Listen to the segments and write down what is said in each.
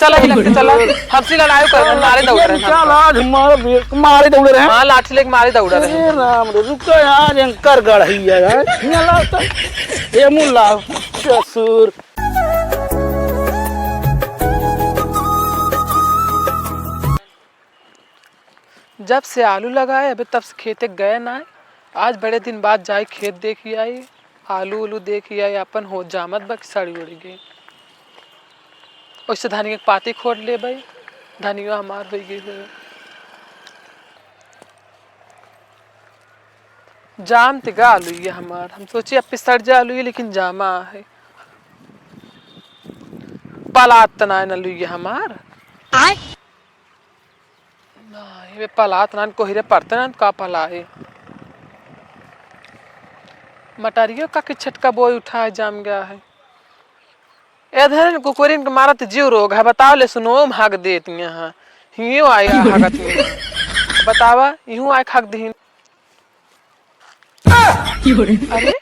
चला चला हमसे लड़ाई कर मारे दौड़ रहे हैं। क्या लाज मारे दौड़ रहे हैं। हाँ लाठी लेके मारे दौड़ रहे हैं। राम रे रुको यार एंकर गढ़ी है यार ये मुल्ला ससुर। जब से आलू लगाए अभी तब से खेते गए ना। आज बड़े दिन बाद जाए खेत देखी आई, आलू उलू देखी आई, अपन हो जामत बा सड़ी उड़ी गई। उससे धनिया के पाती खोद ले भाई, धनिया हमार हो गई है। जाम तिगा आलू ये हमार, हम सोचे अब सड़ जा आलू ये, लेकिन जामा है पलात तना न लुई हमार ये पलात नान कोहिरे पड़ते ना का पला है। मटारियों का कि छटका बोई उठा जाम गया है। इधर कुकुरिन के मारा तो जीव रोग है। बताओ ले सुनो भाग देती यहाँ यूं आएगा भागत में। बतावा यूं आए खाक दीन। अरे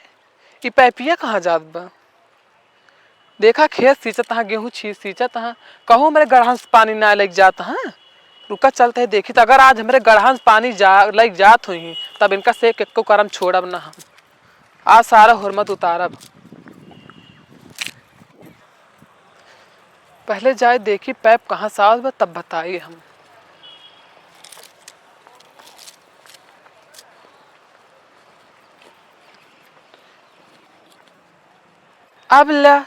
ये पैपिया कहाँ जात बा? देखा खेत सींचत हाँ, गेहूं सींचत हाँ, कहूँ मेरे गढ़ा से पानी ना लग जाता हाँ। रुका चलते है देखी तो अगर आज हमारे गढ़ा से पानी लग जात हुई तब इनका से एक करम छोड़ब ना हम। आज सारा हुरमत उतारब। पहले जाए देखी पैप कहाँ सास बा तब बताइए हम। अब ला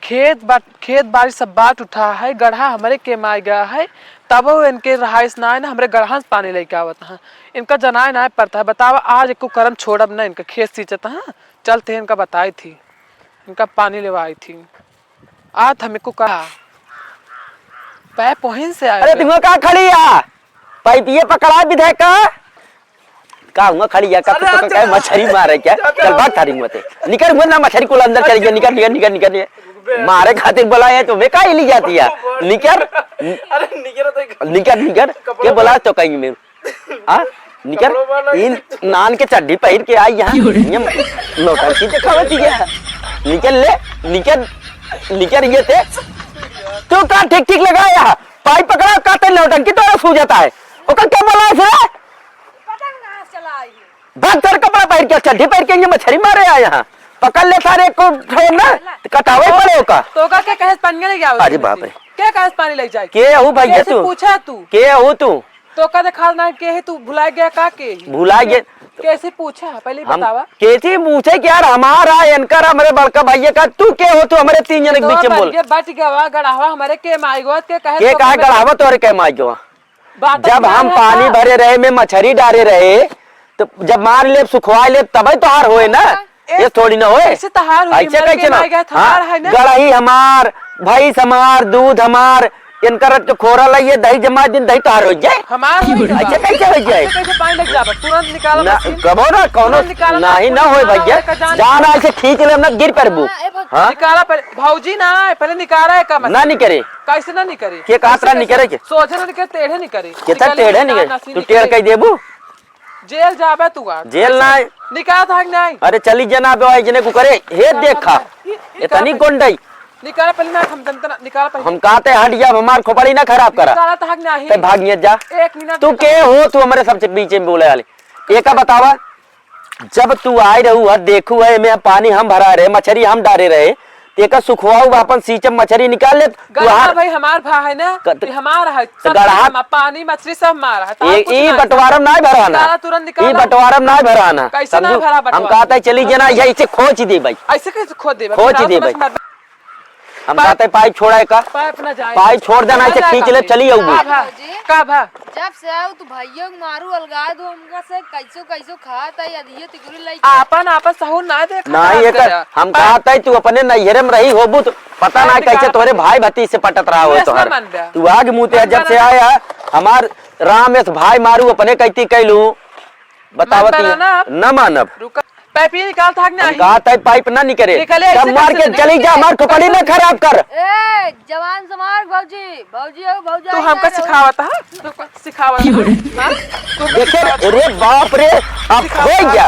खेत बाड़ी सब बाट उठा है, गढ़ा हमारे के माय गया है, तब वो इनके रहाइश ना है ना हमारे गढ़ा से पानी लेके आवत है। इनका जनाए ना पड़ता है। बतावा आज एक करम छोड़ब ना इनका खेत सींचत है। चलते इनका बताई थी, इनका पानी लेवाई थी। आज हमें को कहा पैप वहीं से आया। अरे तुम कहाँ खड़ी है? पाइप ये पकड़ा विधायक का हुआ खड़ी है का तो क्या मछली मारे क्या? चल भाग थारी मत निकल मत ना मछली को अंदर चली गया। निकल निकल निकल निकल मारे खातिर बुलाया तो वे का ही ली जाती है। निकल अरे निकल निकल क्या बुला तो कहीं में हाँ निकल इन नान के चड्डी पहन के आई यहाँ नौटंकी दिखावती है। निकल ले निकल निकल ये थे तू कहाँ ठीक ठीक लगाया पाइप पकड़ा काते नौटंकी तो सू जाता है। ओका क्या बोला है? भाग तेरे कपड़ा पहन के चड्डी पहन के मछली मारे आ यहाँ पकड़ ले सारे को ना कटावे पड़े का तो का क्या कहे पानी ले गया? अरे बाप रे क्या कहे पानी ले जाए? के हूँ भैया तू? पूछा तू के हूँ तू? तो का देखा ना के है तू भुला गया का के भुला गया कैसे पूछा पहले बतावा। कैसे पूछे कि यार हमारा इनकर हमारे बड़का भैया का तू के हो? तू हमारे तीन जन के बीच में बोल। ये बच गवा गढ़ावा हमारे के माईगोत के कहे के कहा गढ़ावा तो अरे के माईगो जब हम पानी भरे रहे में मछली डाले रहे तो जब मार ले सुखवा ले तभी तो हार होए ना। ये थोड़ी ना होए ऐसे कैसे ना गढ़ही हमार भाई हमार दूध हमार इनकर तो खोरा लाइए दही जमा दिन दही तोहार हो जाए हमार ऐसे कैसे हो जाए? कैसे पानी लग जाए तुरंत निकालो ना कबो ना कोनो नहीं ना होए भैया जाना ऐसे खींच ले ना गिर पड़बू। हां निकाला पहले भौजी ना पहले निकाला है का ना नहीं करे कैसे ना नहीं करे के कातरा नहीं करे के सोचे ना करे टेढ़े नहीं करे कितना टेढ़े नहीं करे तू टेढ़ कह देबू जेल जाबे तू आज जेल ना निकाल था नहीं। अरे चली जना बे जने को करे हे देखा इतनी गोंडई निकाल पहले ना हम जनता निकाल पहले हम कहते हट जा हमार खोपड़ी ना खराब करा निकाला था नहीं ते भागिए जा 1 मिनट तू के हो? तू हमारे सबसे बीच में बोले वाले एक का बतावा जब तू आई रहू है देखू है मैं पानी हम भरा रहे मछली हम डाले रहे तेका सुखवाऊ अपन सींचम मछली निकाल ले गढ़ा भाई हमार भा है ना हमार है गढ़ा पानी मछली सब मारा है ई बंटवारम ना भराना ई बंटवारम ना भराना हम कहते चली जना ऐसे खोज दे भाई ऐसे कैसे खोज दे खोज दे भाई हम कहते पाइप छोड़ा का पाइप छोड़ देना ऐसे खींच ले चली आऊगी का भा जब से आओ तू भैया मारू अलगा दो हमका से कैसो कैसो खाता है अदिए तिगुरी लाई आपन सहूर ना देख नहीं ये हम कहते तू अपने नैहरे में रही होबू तो पता ना कैसे तोरे भाई भतीज से पटत रहा हो तो तू आग मुँह जब से आया हमार रामेश भाई मारू अपने कैती कैलू बतावती न मानब पाइप निकाल था नहीं कहता पाइप ना निकले जब मार के चली जा हमार खोपड़ी ना खराब कर। ए जवान समार भौजी भौजी हो भौजी तू हमका सिखावता है सिखावता देखे अरे बाप रे अब हो गया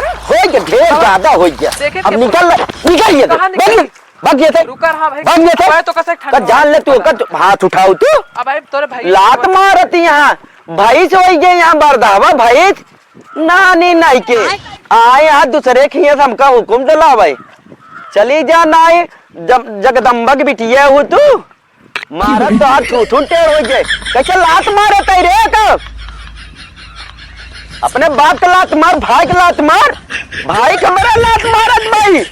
ढेर ज्यादा हो गया अब निकल निकलिए भाग गए थे रुका रहा भाई भाग गए थे भाई तो कैसे का जान ले तू का हाथ उठाओ तू अब भाई तोरे भाई लात मारती यहाँ भाई से वही गए यहाँ बरदावा भाई नानी नाई के आए यहाँ दूसरे खिए हमका हुक्म दिला भाई चली जा नाई जब जगदम्बा की बिटिया हो तू मारा तो हाथ ठूठून टेढ़ हो गए कैसे लात मारत है रे का अपने बाप का लात मार भाई का लात मार भाई का मेरा लात मारत भाई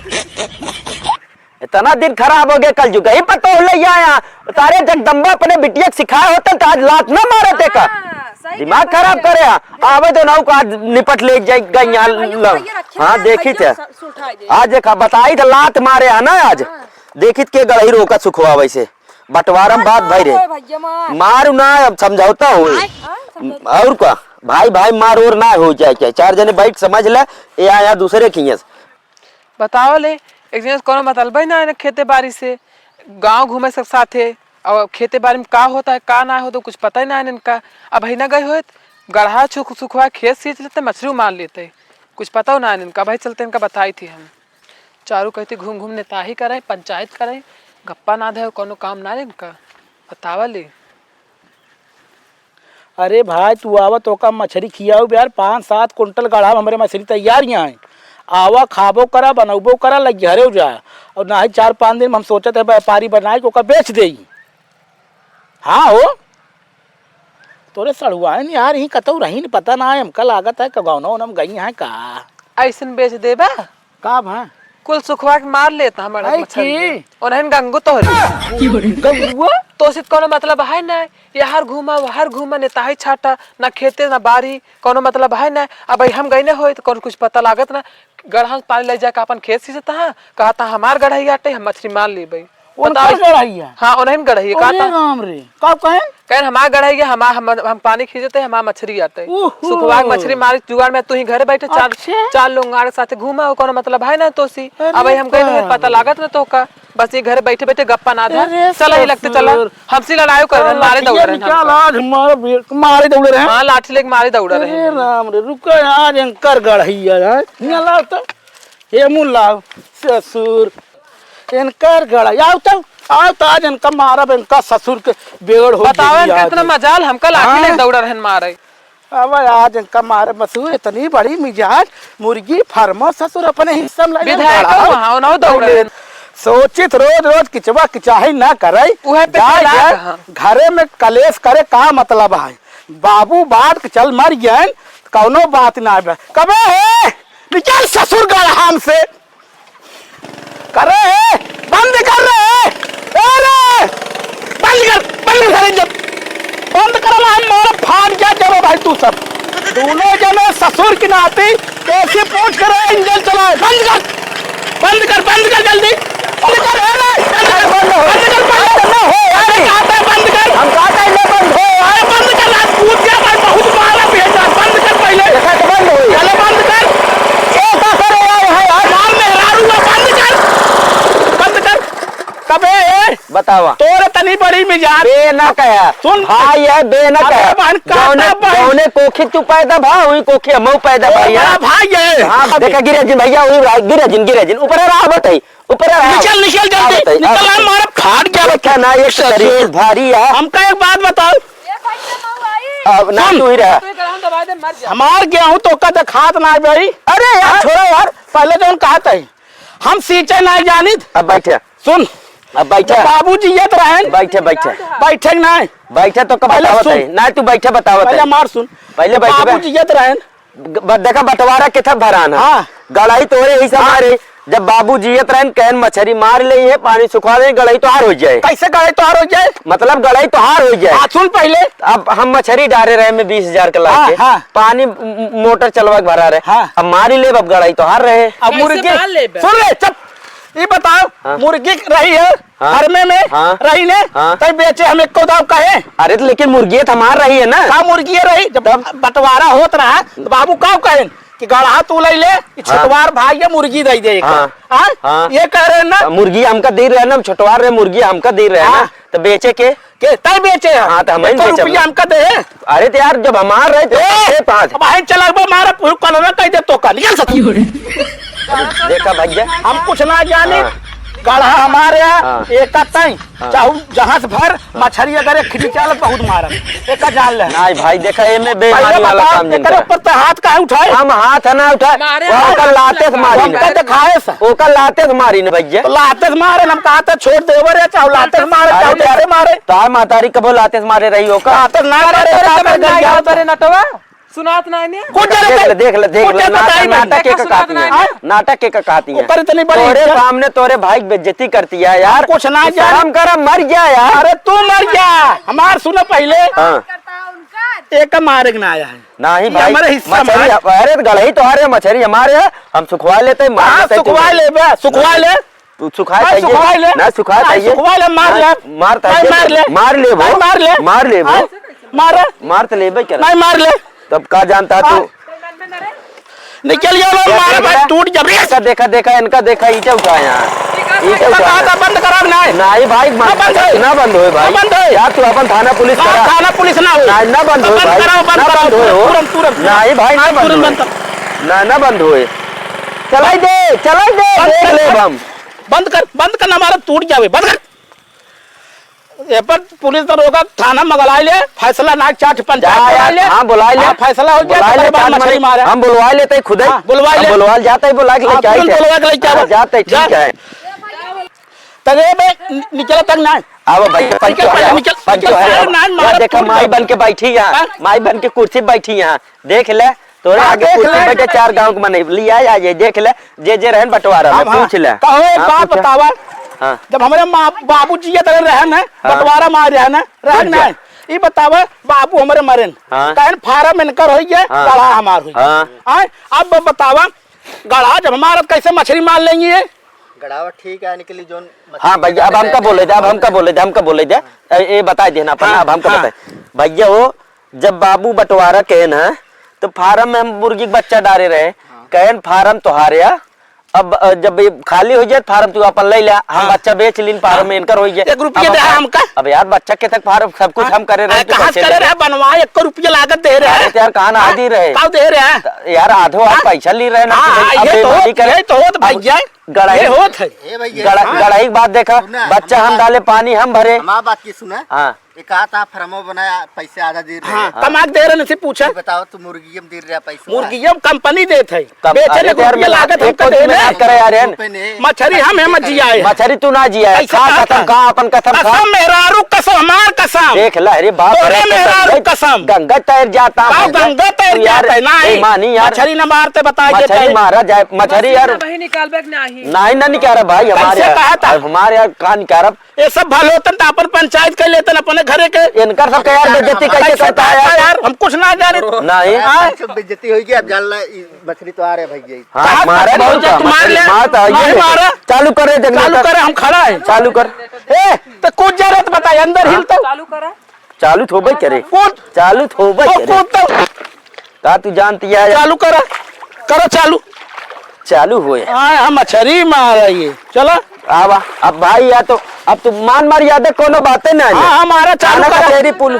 इतना दिन खराब हो गया कल जुगा ही पता हो ले आया तारे जगदम्बा अपने बिटिया सिखाया होता तो आज लात ना मारे थे का दिमाग खराब करे आवे तो नाव का निपट ले जाएगा हाँ देखी थे आज देखा बताई था लात मारे है ना आज देखी के गढ़ी रोका सुखवा वैसे बंटवारा में बात भाई रे मारू ना अब समझौता हो और क्या भाई भाई मार और ना हो जाए क्या चार जने बैठ समझ ले ये आया दूसरे खिए बताओ ले एक दिन कोनो मतलब ही ना है खेते बाड़ी से गांव घूमे सब साथे और खेते बाड़ी में का होता है का ना हो तो कुछ पता ही ना है इनका अब ही ना गए हो गढ़ा सुखवा खेत सींच लेते मछली मार लेते कुछ पता हो ना है इनका भाई चलते इनका बताई थी हम चारू कहते घूम घूम नेता ही करे पंचायत करे गप्पा ना दे कोनो काम ना है इनका बतावा ले अरे भाई तू आवा तो का मछली खियाओ यार 5-7 कुंटल गढ़ा हमारे मछली तैयार यहाँ है आवा खाबो करा बनबो करा लग घरे जा और ना ही 4-5 दिन में हम सोचे थे व्यापारी बनाए को का बेच दे हाँ हो तोरे सड़ुआ है यार यही कतौ रही नहीं पता ना है हमका लागत है कगौनो हम गई है का ऐसन बेच देबा का भा कुल सुखवा के मार लेता हमारा मछली और गंगो तो गंगुआ तो सिर्फ कोनो मतलब है ना यार घूमा वहार घूमा नेता ही छाटा ना खेते ना बारी कोनो मतलब है ना अब हम गई ना हो तो कोनो कुछ पता लागत ना गढ़ा पानी ले जाके अपन खेत सींचता है कहता हमार गढ़ई आटे हम मछली मार ली भाई हाँ उन्हें गढ़ई कहता कब कहें कहन हमार गढ़ई हम पानी खींचते हमार मछली आते सुखवा मछली मारी जुगाड़ में तू ही घर बैठे चार लोग साथ घूमा कोनो मतलब है ना तो सी अब हम गए पता लागत ना तो का बस ये घर बैठे बैठे गप्पा ना था चला ही लगते चला हमसे लड़ाई कर मारे दौड़ रहे मारे दौड़ रहे हाँ लाठी लेके मारे दौड़ रहे राम रे रुको आज अंकर गढ़ैया है तो हे मुल्ला ससुर इनकर गढ़ आओ तो आज इनका मारा इनका ससुर के बेगड़ हो बताओ कितना मजाल हमका लाठी लेके दौड़ रहे मारे अब आज इनका मारे मसूर इतनी बड़ी मिजाज मुर्गी फार्मो ससुर अपने हिस्सा में लगे विधायक वहां ना दौड़ रहे सोचित रोज रोज किचवा किचाही ना करे घरे में कलेश करे का मतलब है बाबू बात चल मर गए कौनो बात ना कबे है निकल ससुर गढ़ से करे है बंद कर रहे बंद कर मारा फाड़ क्या चलो भाई तू सब दोनों जने ससुर की नाती कैसे पूछ कर इंजन चलाए बंद कर जल्दी बतावा तोरे तनी बड़ी मिजाज बे ना कहा सुन भाई है बे ना कहा कौने कोखी तू पैदा भा हुई कोखी हम पैदा भाई है भाई है हां देखा गिरजिन भैया हुई गिरजिन ऊपर रहा बताई ऊपर रहा निकल जल्दी निकल हमारा फाड़ क्या रखा ना एक शरीर भारी है हमका एक बात बताओ अब ना तू ही रहा हमार गेहूं तो का खात ना भाई अरे यार छोड़ो यार पहले जो कहा था हम सींचे ना जानी अब बैठे सुन अब बैठे बाबूजी ये तो रहे बैठे ना बैठे तो कब ना तू बैठे बताओ पहले मार सुन पहले बैठे बाबूजी ये तो रहे देखा बंटवारा कितना भराना हाँ गड़ाई तोरे ही मारे जब बाबू जियत रहन कहन मछली मार ले है पानी सुखा दे गड़ाई तो हार हो जाए कैसे गड़ाई तो हार हो जाए मतलब गड़ाई तो हार हो जाए सुन पहले अब हम मछली डाले रहे में 20,000 का ला के पानी मोटर चलवा के भरा रहे अब मारी ले अब गड़ाई तो हार रहे अब मुर्गी सुन ले चुप ये बताओ मुर्गी रही है घर में रही ने तब बेचे हमें को दाव कहे अरे तो लेकिन मुर्गी हमार रही है ना का मुर्गी रही जब बंटवारा होत रहा तो बाबू का कहे कि गढ़ा तू ले छटवार भाई ये मुर्गी दे दे ये कह रहे ना मुर्गी हमका दे रहे ना छटवार रहे मुर्गी हमका दे रहे ना तो बेचे के तय बेचे हाँ तो हमें रुपया हमका दे अरे तो यार जब हमार रहे तो पाँच चला मारा कह दे तो का निकल सकती देखा भैया हम कुछ ना जाने गढ़ा हमारे यहाँ हाँ। एक तई चाहू जहाँ से भर मछली अगर एक खिंचाल बहुत मारम एक जान ले नहीं भाई देखा ये में पहले बेईमानी वाला बता काम नहीं एकरे ऊपर तो हाथ काहे उठाए हम हाथ ना उठा मारे ओका लाते से मारी हमका तो खाए सा ओका लाते से मारी ने भैया तो लाते से मारे हम कहा था छोड़ देवर है चाहे लाते से मारे चाहे जैसे मारे तार मातारी कबो लाते से मारे रही ओका लाते से ना मारे लाते से गल तेरे नटवा सुनात नहीं ने कुछ देख ले नाटक के कहती है नाटक के कहती है ऊपर इतनी बड़ी तोरे इज्जत। सामने तोरे भाई की बेइज्जती करती है यार कुछ ना जान शर्म कर मर गया यार अरे तू मर गया हमार सुनो पहले हाँ करता है उनका एक मारे ना आया है नहीं ये भाई हमारे हिस्सा मछली अरे गलही तो हरे मछली हमारे है हम सुखवा लेते हैं, मार हाँ लेते हैं सुखवा ले बे सुखवा ले तू सुखाए भाई सुखवा ले चाहिए ना सुखाए भाई चाहिए सुखवा ले मार ले मारता भाई मार ले मार ले भाई वो मार ले मार ले वो हाँ, मार मार तो ले भाई कर नहीं मार ले तब का जानता है तू निकल गया वो मार भाई टूट जबरी देखा देखा इनका देखा ईटा उठा यहाँ ईटा कहा उठा था बंद कराब ना नहीं भाई बंद है। ना बंद होए भाई ना बंद है। यार तू अपन थाना पुलिस करा थाना पुलिस ना हो नहीं ना बंद होए भाई कराओ बंद ना कराओ बंद होए हो तुरंत तुरंत नहीं भाई ना बंद तुरंत होए बंद ना बंद होए चलाई दे देख ले हम बंद कर हमारा टूट जावे बंद कर ये पर पुलिस दरोगा थाना मंगला ले फैसला ना चाट पंचायत बुला ले हाँ बुला ले फैसला हो गया बुला ले तो मछली मारे हम बुलवा लेते खुद ही हाँ, बुलवा ले। बुलवा जाते ही बुला के लेके हाँ, आए तुरंत बुलवा के लेके आओ। जाते जा। ठीक है तगे बे निकल तक ना आओ भाई पंचो है निकल, पंचो निकल, है ना, मारा यार देखा टूट माई जाए। बन के बैठी यहाँ हाँ? माई बन के कुर्सी पे बैठी यहाँ देख ले तोरे हाँ, आगे देख कुर्सी ले। बैठे चार गांव के मने लिया आ ये देख ले जे रहन बंटवारा में पूछ ले कहो एक हाँ, बात पूछे। बतावा हाँ जब हमारे बाबू जी ये तरह रहन है बंटवारा मार रहन है रहन जा। नहीं ये बतावा बाबू हमारे मरन हाँ। कहन फार्म इनकर होई है हाँ। गढ़ा हमार हुई हाँ। आए अब बतावा गढ़ा जब हमारा कैसे मछली मार लेंगे ये गड़ावा ठीक है निकली जोन हाँ भैया अब हमका बोले दे अब हमका बोले दे ये बता देना अपन हाँ, अब हमका हाँ। बताए भैया वो जब बाबू बंटवारा कहन है तो फार्म में हम मुर्गी का बच्चा डाले रहे कहन फार्म तुहारे अब जब ये खाली हो जाए फार्म तू अपन ले ले हम बच्चा बेच लीन फार्म में इनकर हो जाए 1 रुपया दे हमका अब यार बच्चा के तक फार्म सब कुछ हम करे रहे कहाँ से करे रहे बनवा 1 रुपया लागत दे रहे अरे यार कहाँ ना आदि रहे कहाँ दे रहे हैं यार आधो आध पैसा ली रहे ना कि भाई अब बेईमानी करे। ये तो होत भैया गड़ाई ये होत है ए भैया गड़ाई की बात देखा सुना, बच्चा हम हमारा- डाले पानी हम भरे हमारा बात की सुना हाँ एक आता फरमो बनाया पैसे आधा दे रहे हाँ कमाक दे रहे नहीं पूछा बताओ तू मुर्गी में दे रहा पैसा मुर्गी हम कंपनी देत है कब- बेचे अरे ने यार रुपया लागत एक हमका कोटी दे में याद करे यार रुपए ने मछरी हम है मजिया है मछरी तू ना जिया है ऐसा खा कहा कसम था। खा अपन कसम खा कसम मेहरारू कसम हमार कसम देख ला अरे बाप तोरे रे मेहरारू कसम गंगा तैर जाता का गंगा तैर तू यार जाता है नहीं बेईमानी यार मछली न मारते बता मछली मारा जाए मछली यार वही निकाल बैग नहीं नहीं ना निकाल रहा भाई हमारे कैसे कहा था? हमारे यार कहाँ निकाल रहा ये सब भलो होतन तो अपन पंचायत कर लेतन अपने घरे के इनकर सब यार बेइज्जती कैसे कैसे करता कहा था है यार हम कुछ ना जाने नहीं बेइज्जती होगी अब जान ला मछली तो आ रहे भैया हाँ कहा मारे था? बहुत तू मार ले। मारता नहीं मारा। चालू करे चालू करे हम खड़ा है चालू कर ए तो कूद जा रहे तो बताइए अंदर हिल तो चालू करा चालू थोबे करे कूद चालू थोबे ओ, करे कूद तो का तू जानती है चालू करो करो चालू चालू हुए हाँ हम मछली मार रही है चलो आवा अब भाई या तो अब तू मान मार याद है कोनो बातें ना हाँ हमारा चालू का करो तेरी पुल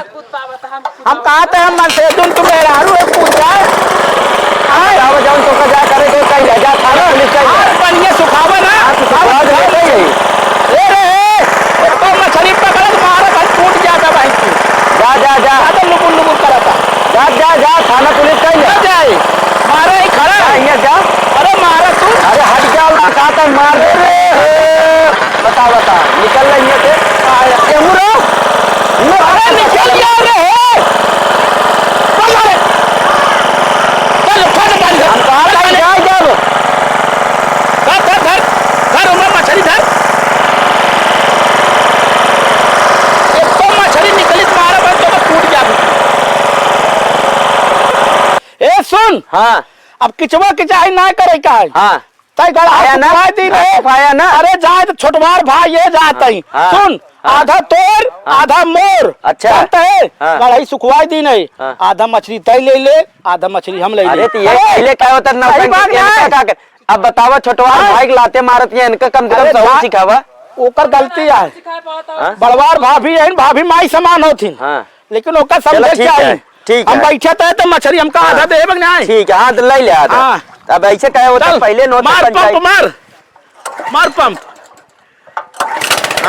हम कहा थे हम से तुम मेहरारू एक कूद जाए जाओ जाओ तो का जा करे तो कहीं जा थाना पुलिस का हाथ बनिए सुखावा ना आवाज है यही ए रे तो मछली पकड़ के मारा भाई टूट जाता भाई की जा जा जा आदम लुकुन लुकुन करता जा जा जा थाना पुलिस का ना जाए मारा ही खड़ा है यहाँ जा अरे मारा तू अरे हट जा कहा था मार दे रे बता बता निकल रही है ते एमुरो अरे निकल गया रे चल रे चल उठा के हम कहा था जा जब धर उमा मछली धर एक तो मछली निकली तुम्हारा बस तो टूट जा ए सुन हाँ अब किचवा किचाई ना करे का है हाँ तय गड़ा आया ना? दी रे आया ना? अरे जाए तो छोटवार भाई ये जाता ही हाँ, सुन हाँ, आधा तोर आधा मोर अच्छा। जानता है हाँ। गड़ाई सुखवाई दी नहीं हाँ। आधा मछली तय ले ले आधा मछली हम ले अरे ले तो ये पहले क्या होता ना सही बात है। अब बतावा छोटवा हाँ। भाई लाते मारत है इनका कम से अरे कम सही भाई- सिखावा ओकर गलती है सिखा पाता हाँ? बड़वार भाभी है भाभी माई समान होथिन हाँ लेकिन ओकर चलो समझ ठीक चाहिए है, ठीक हम है। बैठे थे तो मछली हमका आधा दे बग नहीं ठीक है हाँ तो ले ले आता हाँ। अब ऐसे क्या होता चल पहले नोट मार पंचायत पंप मार पंप